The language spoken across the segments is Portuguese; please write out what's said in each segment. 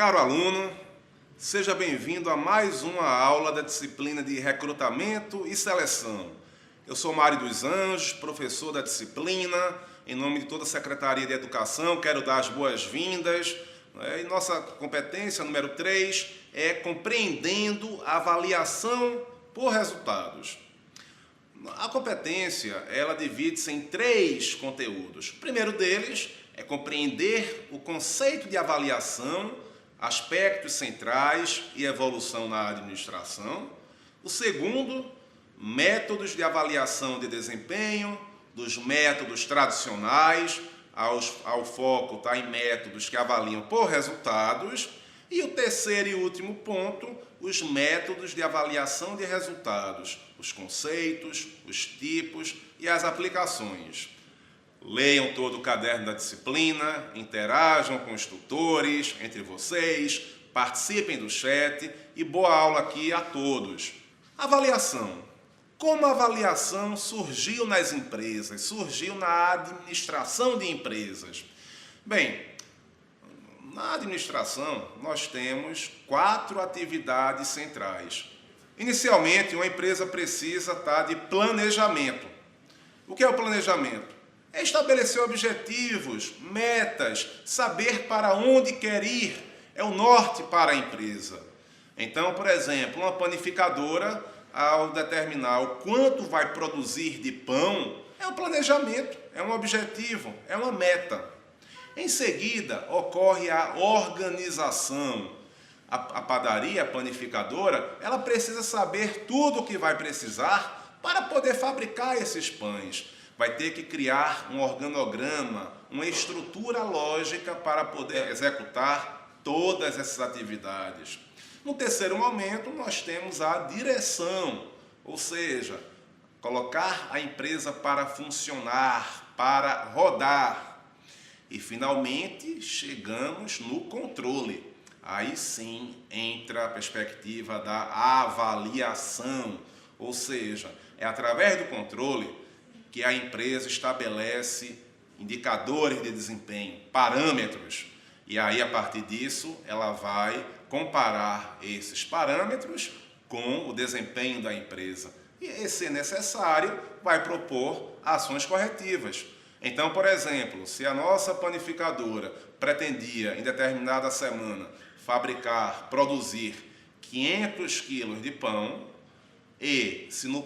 Caro aluno, seja bem-vindo a mais uma aula da disciplina de recrutamento e seleção. Eu sou Mário dos Anjos, professor da disciplina. Em nome de toda a Secretaria de Educação, quero dar as boas-vindas. E nossa competência número 3 é compreendendo a avaliação por resultados. A competência, ela divide-se em 3 conteúdos. O primeiro deles é compreender o conceito de avaliação, aspectos centrais e evolução na administração. O segundo, métodos de avaliação de desempenho, dos métodos tradicionais, ao foco está em métodos que avaliam por resultados. E o terceiro e último ponto, os métodos de avaliação de resultados, os conceitos, os tipos e as aplicações. Leiam todo o caderno da disciplina, interajam com os tutores, entre vocês, participem do chat e boa aula aqui a todos. Avaliação. Como a avaliação surgiu nas empresas, surgiu na administração de empresas? Bem, na administração nós temos 4 atividades centrais. Inicialmente, uma empresa precisa de planejamento. O que é o planejamento? É estabelecer objetivos, metas, saber para onde quer ir, é o norte para a empresa. Então, por exemplo, uma panificadora, ao determinar o quanto vai produzir de pão, é um planejamento, é um objetivo, é uma meta. Em seguida, ocorre a organização. A padaria, a panificadora, ela precisa saber tudo o que vai precisar para poder fabricar esses pães. Vai ter que criar um organograma, uma estrutura lógica para poder executar todas essas atividades. No terceiro momento, nós temos a direção, ou seja, colocar a empresa para funcionar, para rodar. E, finalmente, chegamos no controle. Aí sim entra a perspectiva da avaliação, ou seja, é através do controle que a empresa estabelece indicadores de desempenho, parâmetros. E aí, a partir disso, ela vai comparar esses parâmetros com o desempenho da empresa. E, se necessário, vai propor ações corretivas. Então, por exemplo, se a nossa panificadora pretendia, em determinada semana, produzir 500 quilos de pão, e se no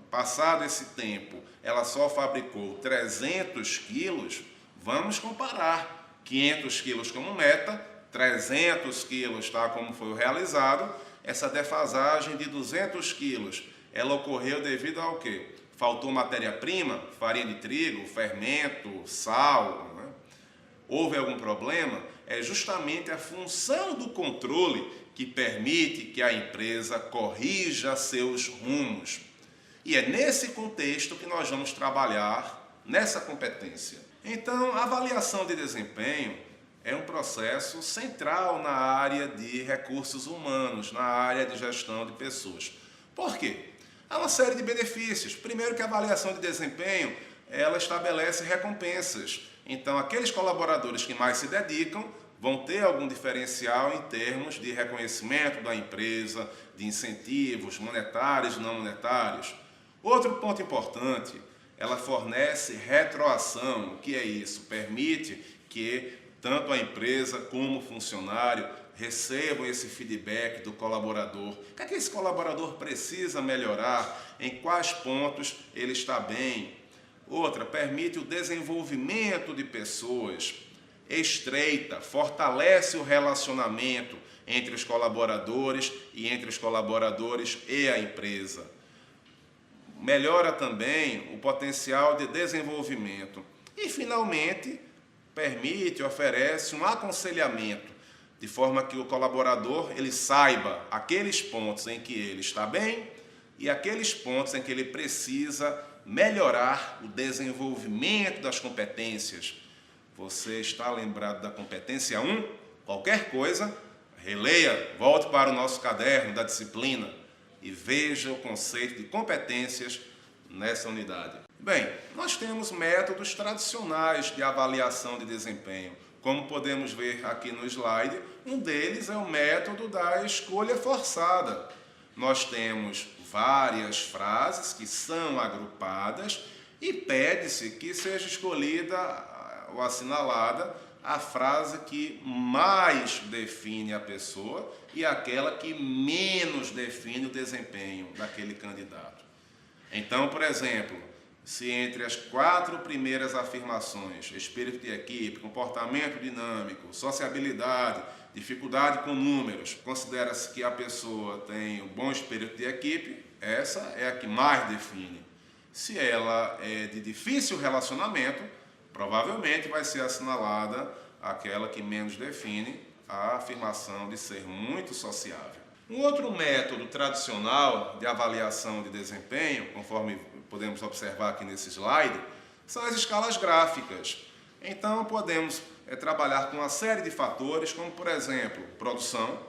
passado esse tempo ela só fabricou 300 quilos, vamos comparar 500 quilos como meta, 300 quilos como foi o realizado. Essa defasagem de 200 quilos, ela ocorreu devido ao quê? Faltou matéria-prima, farinha de trigo, fermento, sal, né? Houve algum problema? É justamente a função do controle que permite que a empresa corrija seus rumos. E é nesse contexto que nós vamos trabalhar nessa competência. Então, a avaliação de desempenho é um processo central na área de recursos humanos, na área de gestão de pessoas. Por quê? Há uma série de benefícios. Primeiro que a avaliação de desempenho, ela estabelece recompensas. Então, aqueles colaboradores que mais se dedicam vão ter algum diferencial em termos de reconhecimento da empresa, de incentivos monetários e não monetários. Outro ponto importante, ela fornece retroação. O que é isso? Permite que tanto a empresa como o funcionário recebam esse feedback do colaborador. O que é que esse colaborador precisa melhorar? Em quais pontos ele está bem? Outra, permite o desenvolvimento de pessoas. Estreita, fortalece o relacionamento entre os colaboradores e entre os colaboradores e a empresa. Melhora também o potencial de desenvolvimento. E, finalmente, oferece um aconselhamento, de forma que o colaborador ele saiba aqueles pontos em que ele está bem e aqueles pontos em que ele precisa melhorar o desenvolvimento das competências. Você está lembrado da competência 1? Qualquer coisa, releia, volte para o nosso caderno da disciplina e veja o conceito de competências nessa unidade. Bem, nós temos métodos tradicionais de avaliação de desempenho. Como podemos ver aqui no slide, um deles é o método da escolha forçada. Nós temos várias frases que são agrupadas e pede-se que seja escolhida ou assinalada a frase que mais define a pessoa e aquela que menos define o desempenho daquele candidato. Então, por exemplo, se entre as 4 primeiras afirmações, espírito de equipe, comportamento dinâmico, sociabilidade, dificuldade com números, considera-se que a pessoa tem um bom espírito de equipe, essa é a que mais define. Se ela é de difícil relacionamento, provavelmente vai ser assinalada aquela que menos define, a afirmação de ser muito sociável. Um outro método tradicional de avaliação de desempenho, conforme podemos observar aqui nesse slide, são as escalas gráficas. Então, podemos trabalhar com uma série de fatores, como, por exemplo, produção,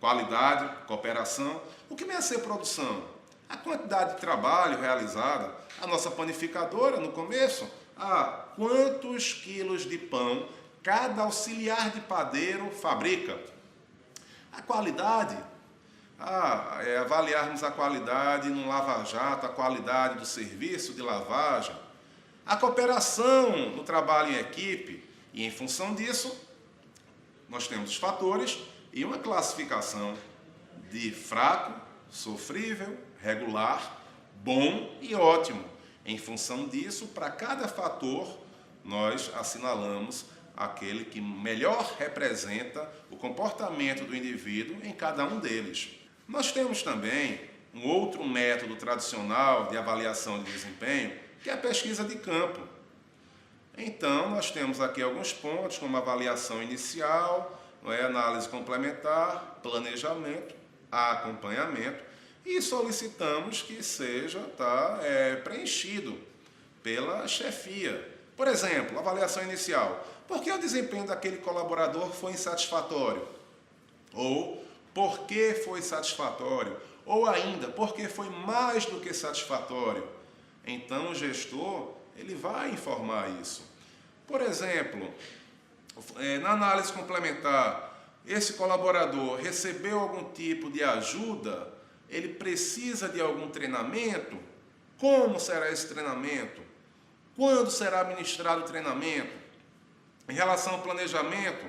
qualidade, cooperação. O que vem a ser produção? A quantidade de trabalho realizada. A nossa panificadora, no começo, quantos quilos de pão cada auxiliar de padeiro fabrica. A qualidade, avaliarmos a qualidade no lava-jato, a qualidade do serviço de lavagem. A cooperação no trabalho em equipe. E, em função disso, nós temos os fatores e uma classificação de fraco, sofrível, regular, bom e ótimo. Em função disso, para cada fator, nós assinalamos aquele que melhor representa o comportamento do indivíduo em cada um deles. Nós temos também um outro método tradicional de avaliação de desempenho, que é a pesquisa de campo. Então, nós temos aqui alguns pontos, como avaliação inicial, análise complementar, planejamento, acompanhamento, e solicitamos que seja preenchido pela chefia. Por exemplo, avaliação inicial. Por que o desempenho daquele colaborador foi insatisfatório? Ou por que foi satisfatório? Ou ainda, por que foi mais do que satisfatório? Então, o gestor ele vai informar isso. Por exemplo, na análise complementar, esse colaborador recebeu algum tipo de ajuda? Ele precisa de algum treinamento? Como será esse treinamento? Quando será ministrado o treinamento? Em relação ao planejamento,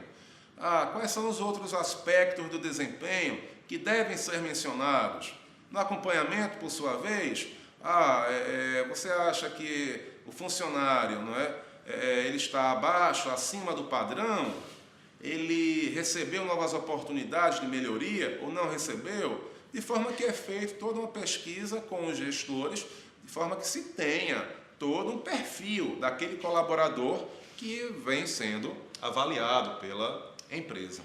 quais são os outros aspectos do desempenho que devem ser mencionados? No acompanhamento, por sua vez, você acha que o funcionário, ele está abaixo, acima do padrão? Ele recebeu novas oportunidades de melhoria ou não recebeu? De forma que é feita toda uma pesquisa com os gestores, de forma que se tenha todo um perfil daquele colaborador que vem sendo avaliado pela empresa.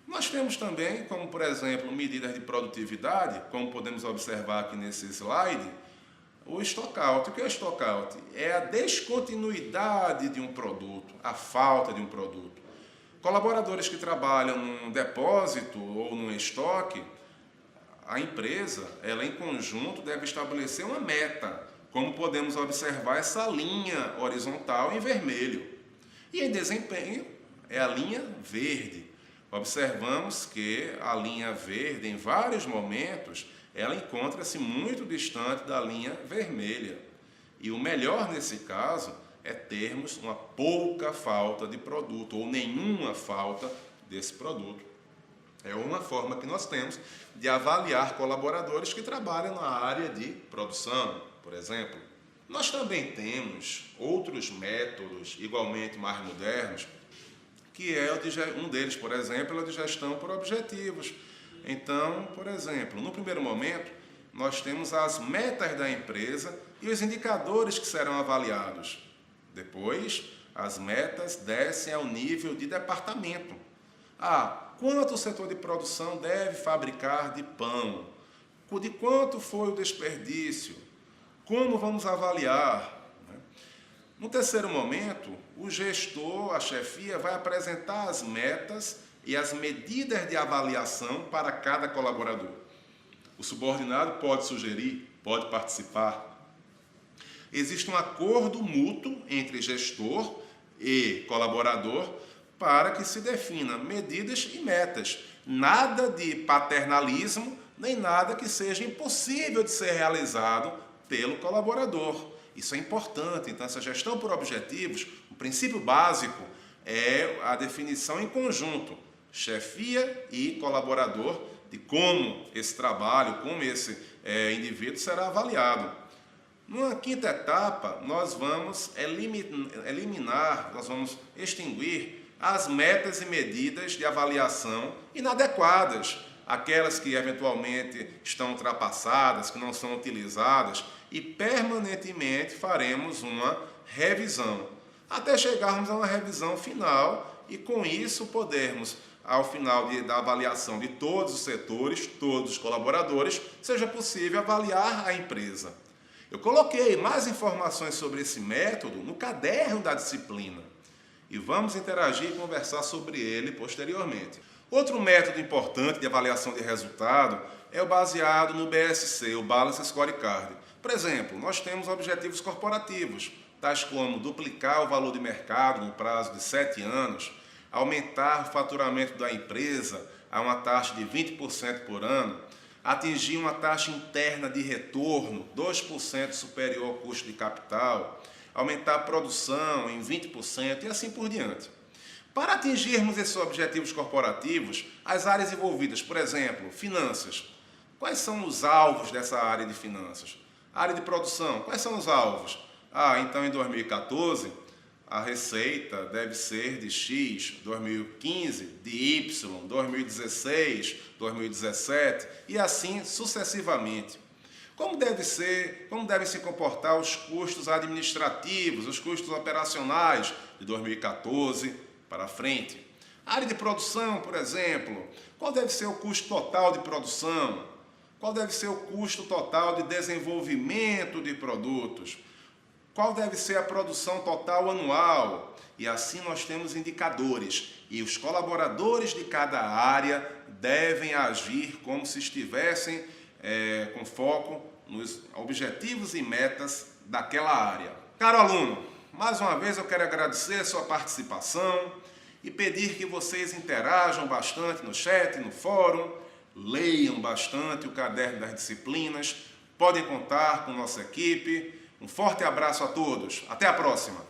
Nós temos também, como por exemplo, medidas de produtividade, como podemos observar aqui nesse slide, o stockout. O que é o stockout? É a descontinuidade de um produto, a falta de um produto. Colaboradores que trabalham num depósito ou num estoque, a empresa, ela em conjunto deve estabelecer uma meta, como podemos observar essa linha horizontal em vermelho. E em desempenho é a linha verde. Observamos que a linha verde, em vários momentos, ela encontra-se muito distante da linha vermelha. E o melhor nesse caso é termos uma pouca falta de produto ou nenhuma falta desse produto. É uma forma que nós temos de avaliar colaboradores que trabalham na área de produção, por exemplo. Nós também temos outros métodos igualmente mais modernos, que é um deles, por exemplo, é o de gestão por objetivos. Então, por exemplo, no primeiro momento, nós temos as metas da empresa e os indicadores que serão avaliados. Depois, as metas descem ao nível de departamento. Quanto o setor de produção deve fabricar de pão? De quanto foi o desperdício? Como vamos avaliar? No terceiro momento, o gestor, a chefia, vai apresentar as metas e as medidas de avaliação para cada colaborador. O subordinado pode sugerir, pode participar. Existe um acordo mútuo entre gestor e colaborador, para que se defina medidas e metas. Nada de paternalismo, nem nada que seja impossível de ser realizado pelo colaborador. Isso é importante. Então, essa gestão por objetivos, o princípio básico é a definição em conjunto, chefia e colaborador, de como esse trabalho, como esse indivíduo será avaliado. Numa quinta etapa, nós vamos eliminar, nós vamos extinguir as metas e medidas de avaliação inadequadas, aquelas que eventualmente estão ultrapassadas, que não são utilizadas, e permanentemente faremos uma revisão, até chegarmos a uma revisão final e com isso podermos, ao final da avaliação de todos os setores, todos os colaboradores, seja possível avaliar a empresa. Eu coloquei mais informações sobre esse método no caderno da disciplina e vamos interagir e conversar sobre ele posteriormente. Outro método importante de avaliação de resultado é o baseado no BSC, o Balance Scorecard. Por exemplo, nós temos objetivos corporativos, tais como duplicar o valor de mercado no prazo de 7 anos, aumentar o faturamento da empresa a uma taxa de 20% por ano, atingir uma taxa interna de retorno 2% superior ao custo de capital, aumentar a produção em 20% e assim por diante. Para atingirmos esses objetivos corporativos, as áreas envolvidas, por exemplo, finanças. Quais são os alvos dessa área de finanças? Área de produção, quais são os alvos? Então em 2014, a receita deve ser de X, 2015 de Y, 2016, 2017 e assim sucessivamente. Como devem se comportar os custos administrativos, os custos operacionais de 2014 para frente? A área de produção, por exemplo, qual deve ser o custo total de produção? Qual deve ser o custo total de desenvolvimento de produtos? Qual deve ser a produção total anual? E assim nós temos indicadores. E os colaboradores de cada área devem agir como se estivessem com foco nos objetivos e metas daquela área. Caro aluno, mais uma vez eu quero agradecer a sua participação e pedir que vocês interajam bastante no chat, no fórum, leiam bastante o caderno das disciplinas, podem contar com nossa equipe. Um forte abraço a todos. Até a próxima!